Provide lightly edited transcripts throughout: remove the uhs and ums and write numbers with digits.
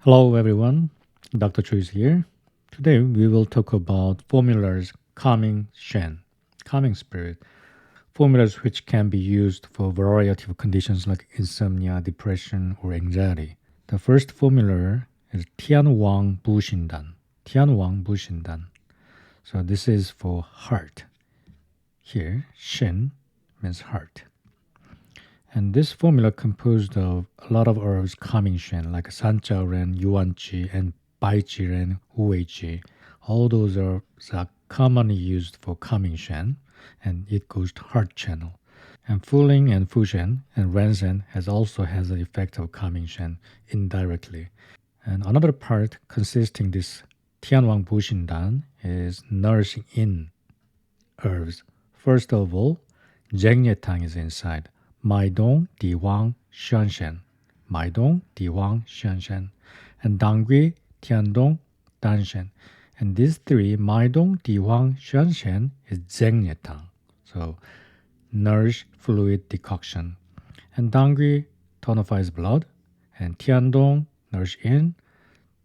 Hello everyone, Dr. Chu is here. Today we will talk about formulas calming Shen, calming spirit, formulas which can be used for a variety of conditions like insomnia, depression, or anxiety. The first formula is Tian Wang Bu Xindan. Tian Wang Bu Xindan. So this is for heart. Here, Shen means heart. And this formula composed of a lot of herbs calming Shen, like Zao Ren, Yuan Qi, and Bai Qi Ren, Wu Wei Qi. All those herbs are commonly used for calming Shen, and it goes to heart channel. And Fuling and Fushen and Rensen has the effect of calming Shen indirectly. And another part consisting this Tianwang Bushindan is nourishing in herbs. First of all, Tang is inside. Maidong, Diwang, Shanshan. Maidong, Diwang, Shanshan. And Dangui, Tiandong, Danshan. And these three, Maidong, Diwang, Shanshan, is Tang. So, nourish fluid decoction. And Dangui tonifies blood. And Tiandong, nourish in.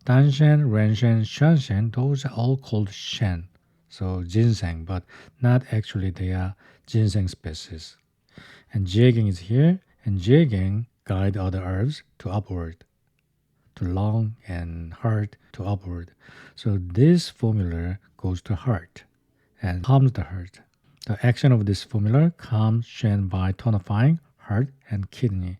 Danshan, Renshan, Shanshan, those are all called Shen. So ginseng, but not actually they are ginseng species. And jiaging is here, and jiaging guide other herbs to upward, to lung and heart to upward. So this formula goes to heart and calms the heart. The action of this formula calms Shen by tonifying heart and kidney.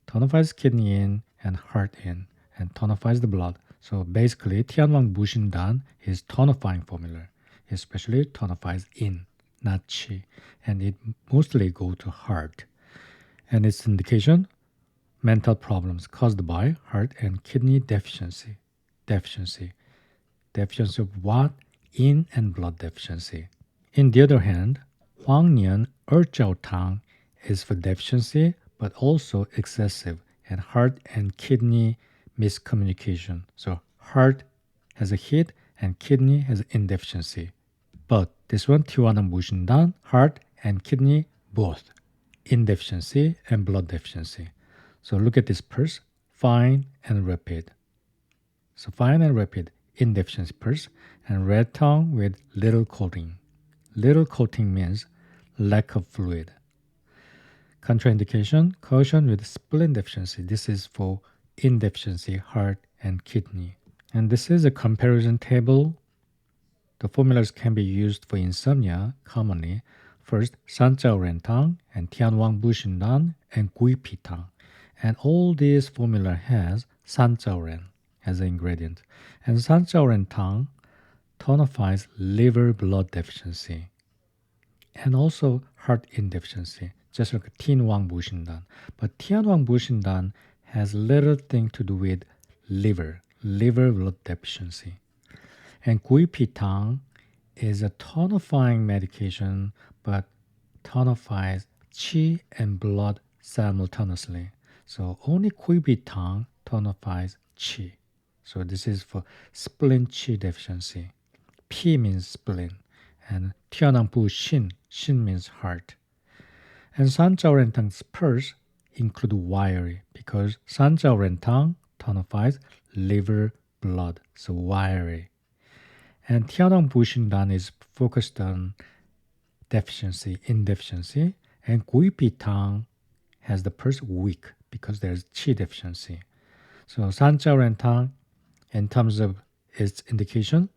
Tonifies kidney in and heart in, and tonifies the blood. So basically, Tianwang Bushindan is tonifying formula, especially tonifies in, not qi, and it mostly go to heart. And its indication, mental problems caused by heart and kidney deficiency. Deficiency. Deficiency of what? In and blood deficiency. In the other hand, Huang Jiao Tang is for deficiency, but also excessive, and heart and kidney miscommunication. So heart has a hit and kidney has an indeficiency. But this one, Tiwanam Bushindan, heart and kidney both, indeficiency and blood deficiency. So look at this pulse, fine and rapid. So fine and rapid, indeficiency pulse, and red tongue with little coating. Little coating means lack of fluid. Contraindication, caution with spleen deficiency. This is for indeficiency, heart and kidney. And this is a comparison table. The formulas can be used for insomnia commonly. First, Zao Ren Tang and Tianwang Bushindan and Gui Pi Tang. And all these formula has Zao Ren as an ingredient. And Zao Ren Tang tonifies liver blood deficiency and also heart indeficiency, just like Tianwang Bushindan. But Tianwang Bushindan has little thing to do with liver blood deficiency. And Gui Pi Tang is a tonifying medication, but tonifies qi and blood simultaneously. So only Gui Pi Tang tonifies qi. So this is for spleen qi deficiency. Pi means spleen, and Tianang Bu Xin, Xin means heart. And Zao Ren Tang's pulse include wiry because Zao Ren Tang tonifies liver blood, so wiry. And Tianang Bu Xindan is focused on deficiency, indeficiency, and Gui Pi Tang has the pulse weak because there's qi deficiency. So Zao Ren Tang, in terms of its indication,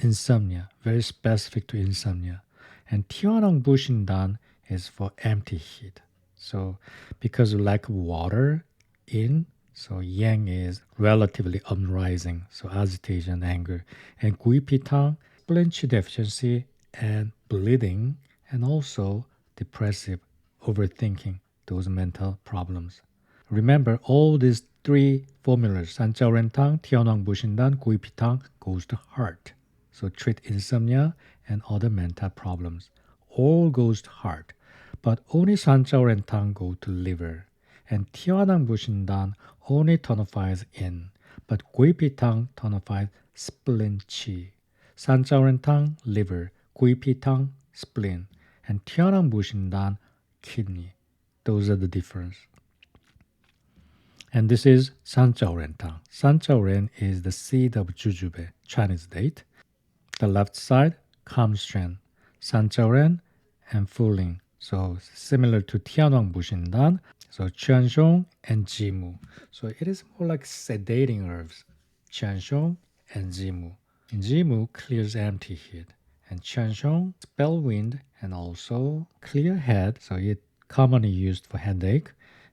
insomnia, very specific to insomnia. And Tianang Bushindan is for empty heat. So because of lack of water in, so yang is relatively uprising, so agitation, anger. And Gui Pi Tang, spleen qi deficiency and bleeding, and also depressive, overthinking, those mental problems. Remember, all these three formulas, Zao Ren Tang, Tianwang Bushindan, Gui Pi Tang, goes to heart. So treat insomnia and other mental problems. All goes to heart. But only Zao Ren Tang go to liver. And Tianwang Bushindan only tonifies in. But Gui Pi Tang tonifies spleen qi. Zao Ren Tang, liver. Gui Pi Tang, spleen. And Tianwang Bushindan, kidney. Those are the difference. And this is San Zao Ren Tang. San Zao Ren is the seed of jujube, Chinese date. The left side comes Shen, San Zao Ren, and Fuling. So similar to Tianwang Bushindan, so Qianxiong and Jimu. So it is more like sedating herbs. Qianxiong and Jimu. Jimu clears empty head, and Qianxiong spell wind and also clear head. So it commonly used for headache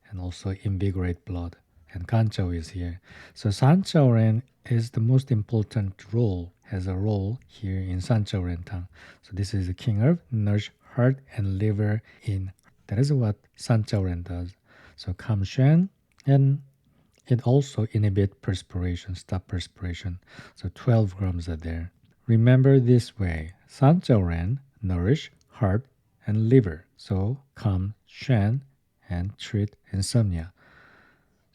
and also invigorate blood. And Ganzhou is here. So Sanzhou Ren is the most important role, has a role here in Sanzhou Ren Tang. So this is the king herb, nourish heart and liver in. That is what Sanzhou Ren does. So Kamshen, and it also inhibits perspiration, stop perspiration. So 12 grams are there. Remember this way, Sanzhou Ren nourish heart and liver. So Kamshen and treat insomnia.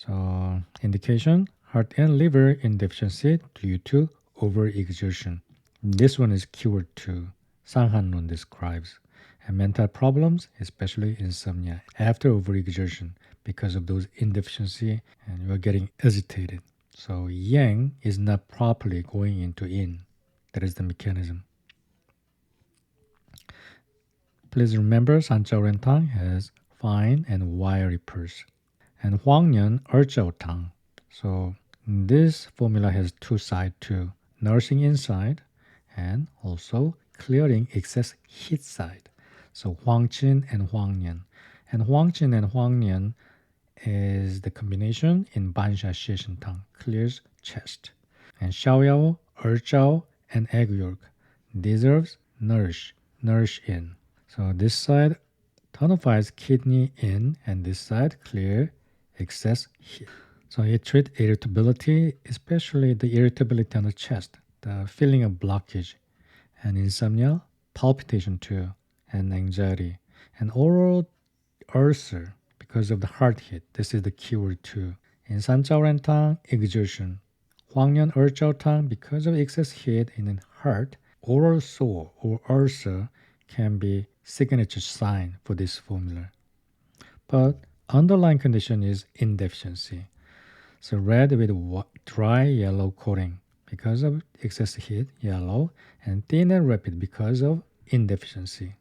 So indication, heart and liver in deficiency due to overexertion. This one is cured too. Sanghanlun describes. And mental problems, especially insomnia, after overexertion because of those indeficiency and you are getting agitated. So yang is not properly going into yin. That is the mechanism. Please remember Sanzhou Ren Tang has fine and wiry purse. And Huang or Jiao Tang. So this formula has two sides too, nourishing inside and also clearing excess heat side. So Huangqin and Huangnian. And Huangqin and Huangnian is the combination in Bansha Shen Tang, clears chest. And Xiaoyao, Zhao, and egg yolk. These herbs nourish in. So this side tonifies kidney in and this side clear excess heat. So it treats irritability, especially the irritability on the chest, the feeling of blockage, and insomnia, palpitation too, and anxiety, and oral ulcer because of the heart hit. This is the keyword too. In Sanzhao Ren Tang, exertion. Huangnian Jiao Tang, because of excess heat in the heart, oral sore or ulcer can be signature sign for this formula. But underlying condition is indeficiency. So red with dry yellow coating because of excess heat, yellow, and thin and rapid because of indeficiency.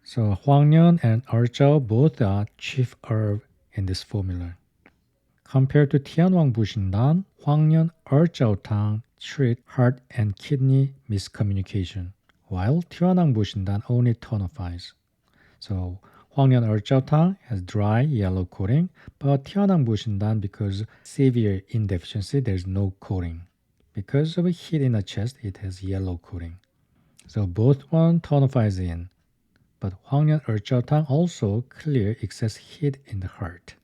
So Huangnian and Erjiao both are chief herb in this formula. Compared to Tianwang Bushindan, Huangnian Jiao Tang treat heart and kidney miscommunication, while Tianwang Bushindan only tonifies. So Huangnian Jiao Tang has dry yellow coating, but Tianwang Bushindan, because severe indeficiency, there's no coating. Because of heat in the chest, it has yellow coating. So both one tonifies in, but Huangnian Jiao Tang also clear excess heat in the heart.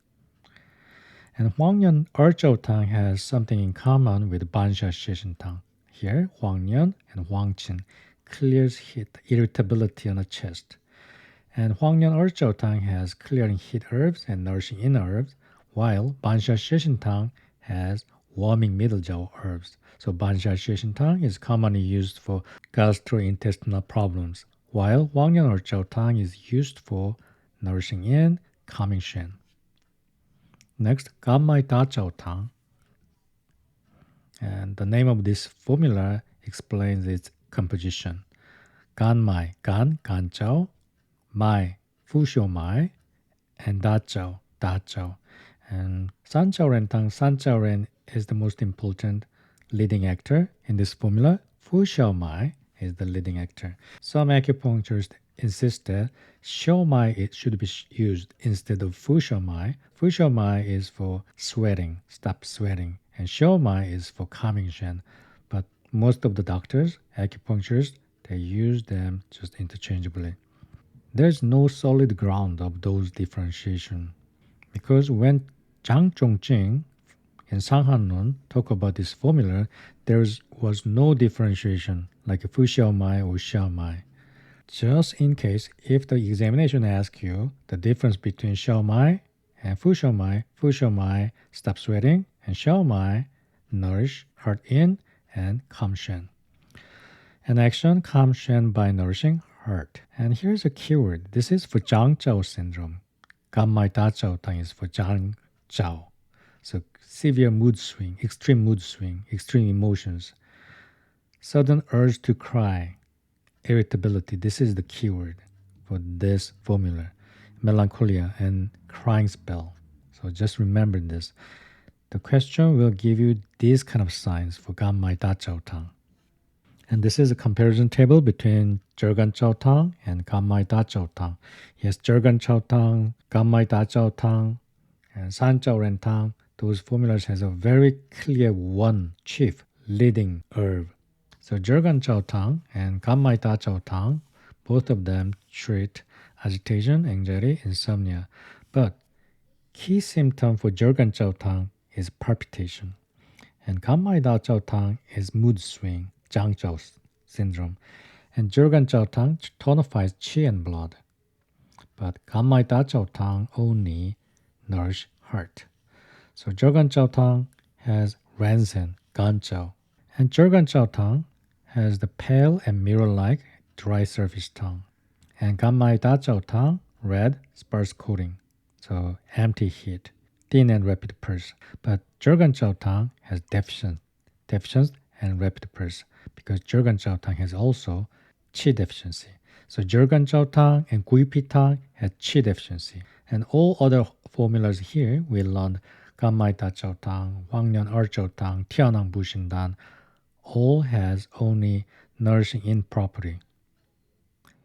And Huangnian Jiao Tang has something in common with Bansha Shen Tang. Here, Huangnian and Huangqin clears heat, irritability on the chest. And Huangnian Jiao Tang has clearing heat herbs and nourishing in herbs, while Bansha Shen Tang has warming middle jaw herbs. So Bansha Shen Tang is commonly used for gastrointestinal problems, while Huangnian Jiao Tang is used for nourishing in, calming Shen. Next, Ganmai Da Jiao Tang. And the name of this formula explains its composition. Ganmai, Gan, Ganzhao, Mai, Fuxiu Mai, and Da Zhao. And Sanzhou Ren Tang, Sanzhou Ren is the most important leading actor in this formula. Fuxiu Mai is the leading actor. Some acupuncturists insist that Xiao Mai it should be used instead of Fuxiu Mai. Fuxiu Mai is for sweating, stop sweating, and Xiao Mai is for calming Shen. But most of the doctors, acupuncturists, they use them just interchangeably. There's no solid ground of those differentiation, because when Zhang Zhongjing in Sanghanlun talk about this formula, there was no differentiation like Fu Xiao Mai or Xiao Mai. Just in case, if the examination asks you the difference between Xiao Mai and Fu Xiao Mai stop sweating, and Xiao Mai nourish heart in and calm Shen. And action calm Shen by nourishing heart. And here's a keyword. This is for Zhang Zhao syndrome. Ganmai Da Zhao Tang is for Zhang Zhao. So severe mood swing, extreme emotions, sudden urge to cry, irritability. This is the keyword for this formula. Melancholia and crying spell. So just remember this. The question will give you these kind of signs for Ganmai Da Jiao Tang. And this is a comparison table between Zhegan Jiao Tang and Ganmai Da Jiao Tang. Yes, Zhegan Jiao Tang, Ganmai Da Jiao Tang, and Zao Ren Tang. Those formulas has a very clear one chief leading herb. So Zhegan Jiao Tang and Ganmai Da Jiao Tang, both of them treat agitation, anxiety, insomnia. But key symptom for Zhegan Jiao Tang is palpitation. And Ganmai Da Jiao Tang is mood swing, Zhang Zhao syndrome. And Zhegan Jiao Tang tonifies qi and blood. But Ganmai Da Jiao Tang only nourish heart. So Zhegan Jiao Tang has Ransen, Gan Jiao. And Zhegan Jiao Tang has the pale and mirror-like dry surface tongue. And Ganmai Da Jiao Tang, red, sparse coating. So empty heat, thin and rapid pulse. But Zhegan Jiao Tang has deficient and rapid pulse because Zhegan Jiao Tang has also qi deficiency. So Zhegan Jiao Tang and Gui Pi Tang has qi deficiency. And all other formulas here we learned Ganmai Da Jiao Tang, Huang Jiao Tang, Tianang Bu Xin Dan, all has only nourishing in property.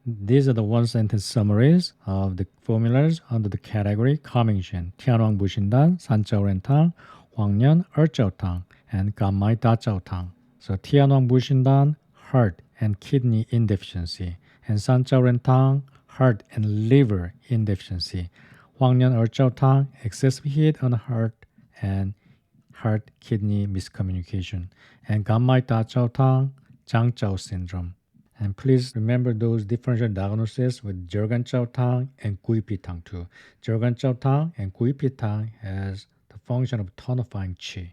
These are the one sentence summaries of the formulas under the category calming Shen, Tianwang Bushindan, San Zao Ren Tang, Huang Jiao Tang, and Ganmai Da Jiao Tang. So Tianwang Bushindan, heart and kidney indeficiency, and San Zao Ren Tang, heart and liver indeficiency. Huang Jiao Tang, excessive heat on the heart and heart kidney miscommunication, and Ganmai Da Jiao Tang, Zhang Zhao syndrome. And please remember those differential diagnoses with Zhegan Jiao Tang and Gui Pi Tang too. Zhegan Jiao Tang and Gui Pi Tang has the function of tonifying qi.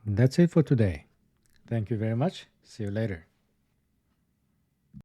That's it for today. Thank you very much. See you later.